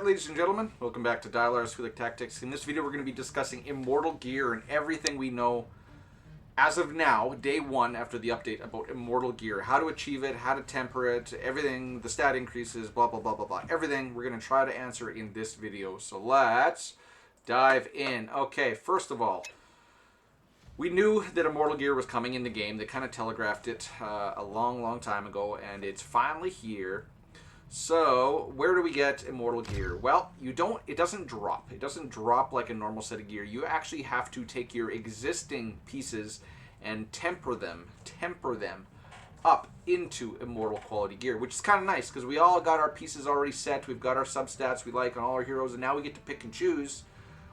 Alright, ladies and gentlemen, welcome back to Dialar's Who Like Tactics. In this video, we're going to be discussing Immortal gear and everything we know as of now, day one after the update about Immortal gear. How to achieve it, how to temper it, everything, the stat increases, blah, blah, blah, blah, blah. Everything we're going to try to answer in this video. So let's dive in. Okay, first of all, we knew that Immortal gear was coming in the game. They kind of telegraphed it a long time ago, and it's finally here. So, where do we get Immortal gear? Well, it doesn't drop. It doesn't drop like a normal set of gear. You actually have to take your existing pieces and temper them up into Immortal quality gear, which is kind of nice because we all got our pieces already set. We've got our substats we like on all our heroes, and now we get to pick and choose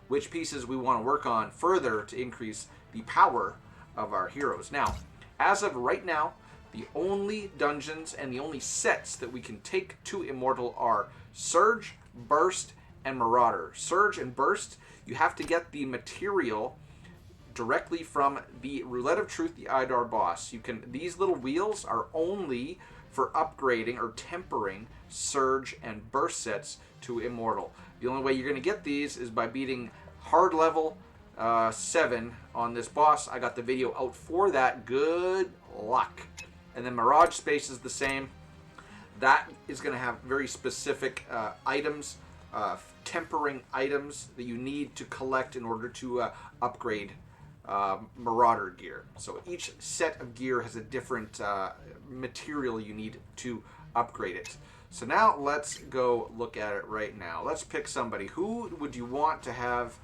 which pieces we want to work on further to increase the power of our heroes. Now, as of right now, the only dungeons and the only sets that we can take to Immortal are Surge, Burst, and Marauder. Surge and Burst, you have to get the material directly from the Roulette of Truth, the Idar boss. These little wheels are only for upgrading or tempering Surge and Burst sets to Immortal. The only way you're going to get these is by beating hard level 7 on this boss. I got the video out for that. Good luck. And then Mirage Space is the same. That is going to have very specific items, tempering items that you need to collect in order to upgrade Marauder gear. So each set of gear has a different material you need to upgrade it. So now let's go look at it right now. Let's pick somebody. Who would you want to have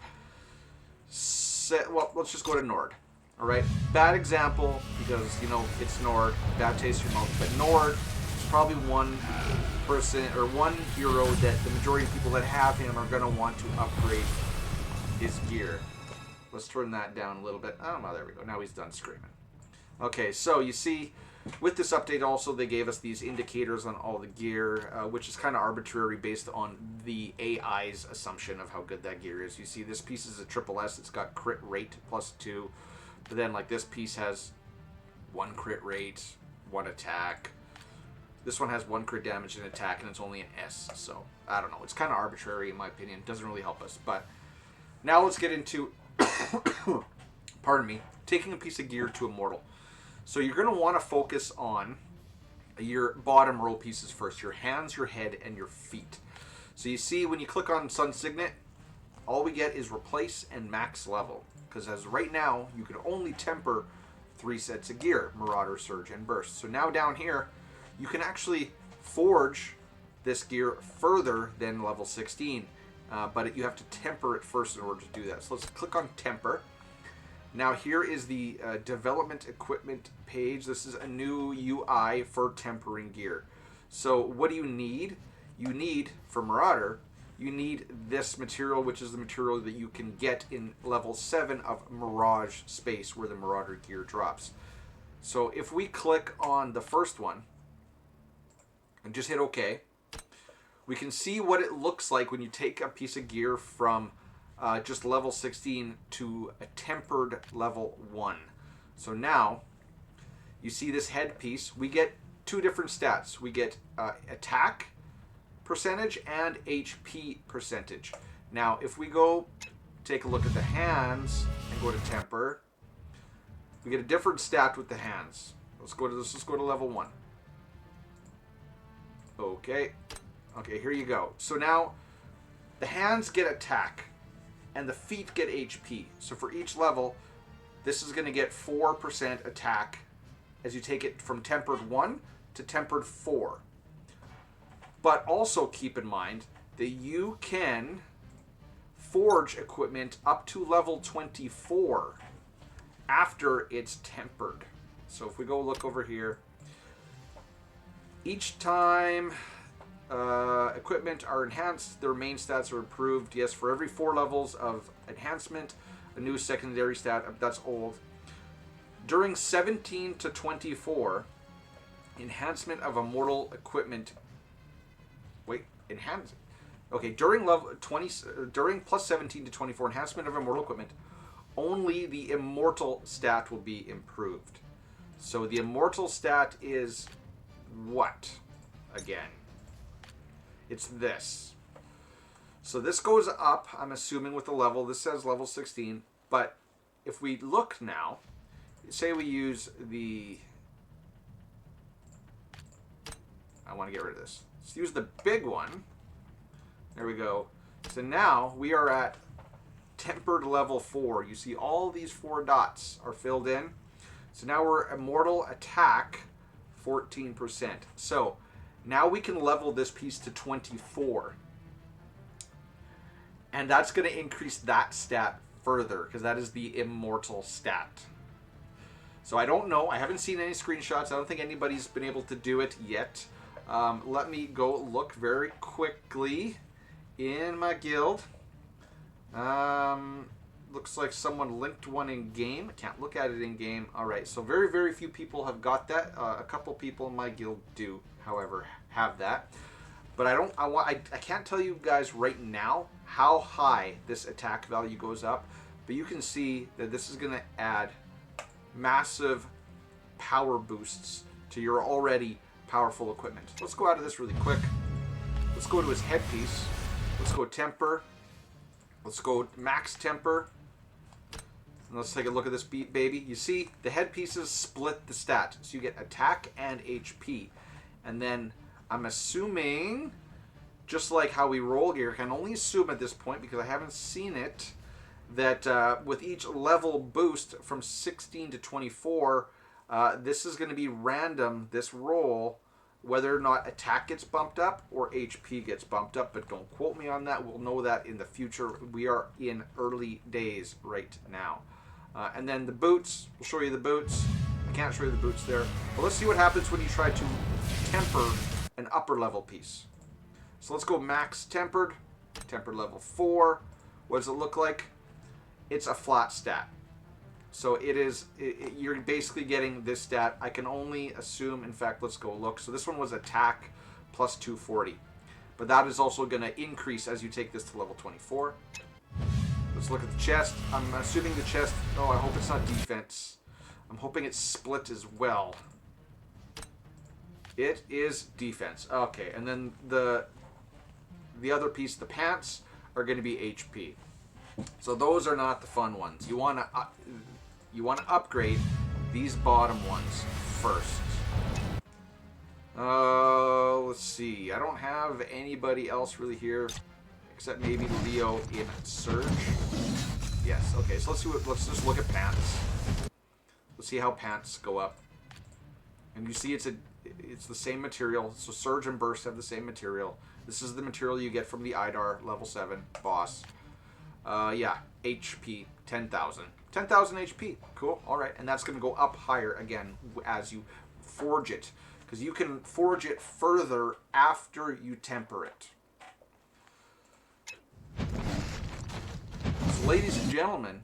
set? Well, let's just go to Nord. All right, bad example because, you know, it's Nord, bad taste in your mouth, but Nord is probably one person or one hero that the majority of people that have him are going to want to upgrade his gear. Let's turn that down a little bit. Oh, well, there we go. Now he's done screaming. Okay, so you see, with this update also, they gave us these indicators on all the gear, which is kind of arbitrary based on the AI's assumption of how good that gear is. You see, this piece is a triple S. It's got crit rate +2. But then, like, this piece has 1 crit rate, 1 attack. This one has 1 crit damage and attack, and it's only an S. So, I don't know. It's kind of arbitrary, in my opinion. It doesn't really help us. But now let's get into, pardon me, taking a piece of gear to Immortal. So you're going to want to focus on your bottom row pieces first. Your hands, your head, and your feet. So you see, when you click on Sun Signet, all we get is replace and max level. Because as right now, you can only temper 3 sets of gear, Marauder, Surge, and Burst. So now down here, you can actually forge this gear further than level 16. But you have to temper it first in order to do that. So let's click on Temper. Now here is the development equipment page. This is a new UI for tempering gear. So what do you need? You need, for Marauder, you need this material, which is the material that you can get in level 7 of Mirage Space, where the Marauder gear drops. So if we click on the first one and just hit OK, we can see what it looks like when you take a piece of gear from just level 16 to a tempered level 1. So now you see this headpiece. We get 2 different stats. We get attack percentage and HP percentage. Now, if we go take a look at the hands and go to temper, we get a different stat with the hands. Let's go to level 1. Okay, here you go. So now the hands get attack and the feet get HP. So for each level, this is going to get 4% attack as you take it from tempered 1 to tempered 4. But also keep in mind that you can forge equipment up to level 24 after it's tempered. So if we go look over here, each time equipment are enhanced, their main stats are improved. Yes, for every 4 levels of enhancement, a new secondary stat, that's old. During 17 to 24, enhancement of Immortal equipment. During level 20, during plus 17 to 24 enhancement of Immortal equipment, only the Immortal stat will be improved. So the Immortal stat is what? Again, it's this. So this goes up, I'm assuming, with the level. This says level 16. But if we look now, say we use the... I want to get rid of this. Let's use the big one. There we go. So now we are at tempered level 4. You see all these 4 dots are filled in. So now we're immortal attack 14%. So now we can level this piece to 24. And that's going to increase that stat further because that is the immortal stat. So I don't know. I haven't seen any screenshots. I don't think anybody's been able to do it yet. Let me go look very quickly in my guild. Looks like someone linked one in game. I can't look at it in game. All right, so very, very few people have got that. A couple people in my guild do, however, have that. But I can't tell you guys right now how high this attack value goes up. But you can see that this is going to add massive power boosts to your already powerful equipment. Let's go out of this really quick. Let's go to his headpiece. Let's go temper. Let's go max temper. And let's take a look at this baby. You see, the headpieces split the stat. So you get attack and HP. And then I'm assuming, just like how we roll gear, I can only assume at this point because I haven't seen it, that with each level boost from 16 to 24, this is going to be random, this roll, whether or not attack gets bumped up or HP gets bumped up. But don't quote me on that. We'll know that in the future. We are in early days right now. And then the boots, we'll show you the boots. I can't show you the boots there. But let's see what happens when you try to temper an upper level piece. So let's go max tempered. Tempered level 4. What does it look like? It's a flat stat. So it is, you're basically getting this stat. I can only assume, in fact, let's go look. So this one was attack plus 240. But that is also going to increase as you take this to level 24. Let's look at the chest. I'm assuming the chest, oh, I hope it's not defense. I'm hoping it's split as well. It is defense. Okay, and then the other piece, the pants, are going to be HP. So those are not the fun ones. You want to upgrade these bottom ones first. Let's see. I don't have anybody else really here except maybe Leo in Surge. Yes. Okay. So let's just look at pants. Let's see how pants go up. And you see it's the same material. So Surge and Burst have the same material. This is the material you get from the IDAR level 7 boss. Yeah, HP 10,000. 10,000 HP. Cool. All right. And that's going to go up higher again as you forge it. Because you can forge it further after you temper it. So, ladies and gentlemen,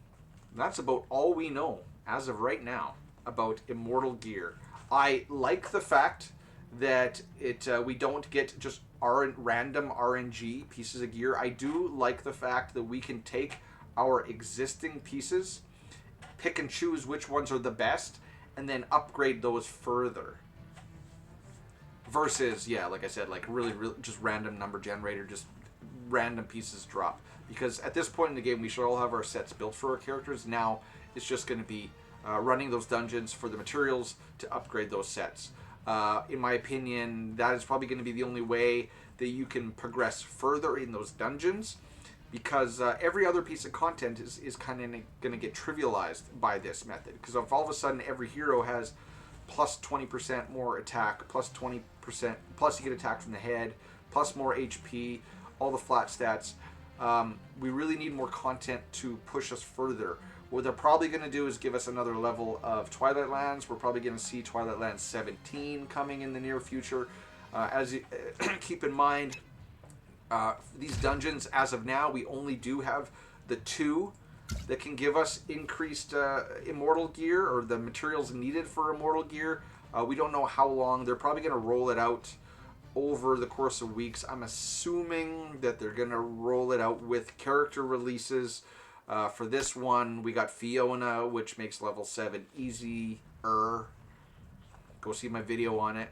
that's about all we know as of right now about Immortal gear. I like the fact that we don't get just random RNG pieces of gear. I do like the fact that we can take our existing pieces, pick and choose which ones are the best, and then upgrade those further. Versus, yeah, like I said, like really just random number generator, just random pieces drop. Because at this point in the game, we should all have our sets built for our characters. Now, it's just going to be running those dungeons for the materials to upgrade those sets. In my opinion, that is probably going to be the only way that you can progress further in those dungeons, because every other piece of content is kind of going to get trivialized by this method. Because if all of a sudden every hero has plus 20% more attack, plus 20%, plus you get attacked from the head, plus more HP, all the flat stats, we really need more content to push us further. What they're probably going to do is give us another level of Twilight Lands. We're probably going to see Twilight Lands 17 coming in the near future. As you keep in mind, these dungeons, as of now, we only do have the 2 that can give us increased Immortal gear, or the materials needed for Immortal gear. We don't know how long. They're probably going to roll it out over the course of weeks. I'm assuming that they're going to roll it out with character releases. For this one, we got Fiona, which makes level 7 easier. Go see my video on it.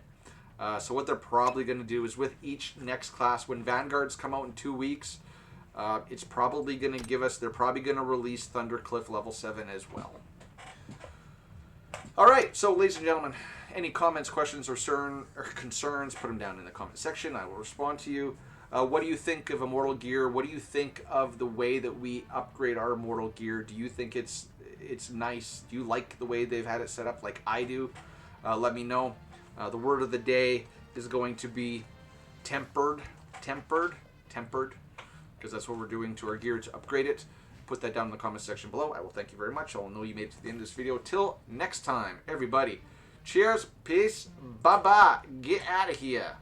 So what they're probably going to do is with each next class, when Vanguards come out in 2 weeks, It's probably going to give us, they're probably going to release Thundercliff level 7 as well. All right, so ladies and gentlemen, any comments, questions, or concerns, put them down in the comment section. I will respond to you. What do you think of Immortal gear? What do you think of the way that we upgrade our Immortal gear? Do you think it's nice? Do you like the way they've had it set up like I do? Let me know. The word of the day is going to be tempered, because that's what we're doing to our gear to upgrade it. Put that down in the comment section below. I will thank you very much. I'll know you made it to the end of this video. Till next time, everybody. Cheers, peace, bye-bye. Get out of here.